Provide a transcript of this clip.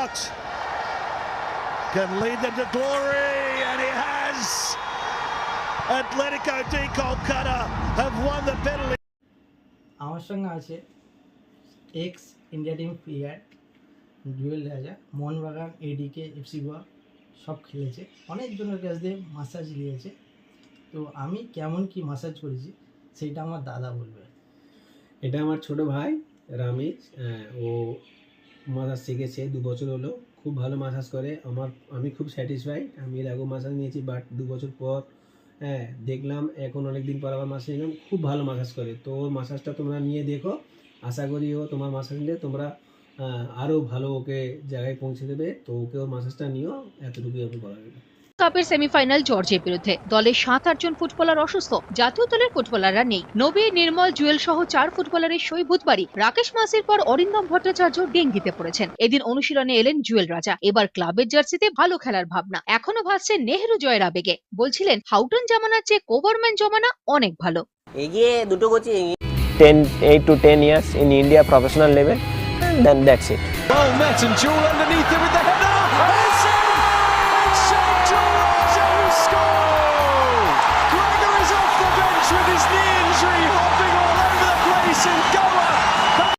shot can lead them to glory, and he has. Atletico de Kolkata have won the penalty. আমার সঙ্গে আছে x India team player Jewel রাজা, Mohun Bagan, এডিকে, FC Goa সব খেলেছে, অনেকজনের কাছ দিয়ে মাসাজ নিয়েছে। তো আমি কেমন কি মাসাজ করেছি সেইটা আমার দাদা বলবে। এটা আমার ছোট ভাই রামেশ, ও মাসাজ শিখেছে 2 বছর হলো, খুব ভালো মাসাজ করে। আমি খুব স্যাটিসফাইড। আমি এর আগেও মাসাজ নিয়েছি, বাট 2 বছর পর দেখলাম, এখন অনেক দিন পর আবার মাসাজ নিলাম, খুব ভালো মাসাজ করে। তো ওর মাসাজটা তোমরা নিয়ে দেখো, আশা করি ও তোমার মাসাজ নিলে তোমরা আরও ভালো ওকে জায়গায় পৌঁছে দেবে। তো ওকে ওর মাসাজটা নিও, এতটুকুই আমি বলা যাবে। কাপের সেমিফাইনাল জর্জিয়ার বিরুদ্ধে দলের 7-8 জন ফুটবলার অসুস্থ, জাতীয় দলের ফুটবলাররা নেই। নবী, নির্মল, জুয়েল সহ 4 ফুটবলারের সই বুধবারই। রাকেশ মাসির পর অরিন্দম ভট্টাচার্য ডেঙ্গিতে পড়েছেন। এদিন অনুশীলনে এলেন জুয়েল রাজা। এবার ক্লাবের জার্সিতে ভালো খেলার ভাবনা, এখনো ভাসছে নেহেরু জয়ের আবেগে। বলছিলেন হাউটন জামানার চেয়ে কোবরম্যান জমানা অনেক ভালো। এগিয়ে দুটো coaching 8 to 10 years in India professional level, and then that's it. Well met, and Jewel underneath it with the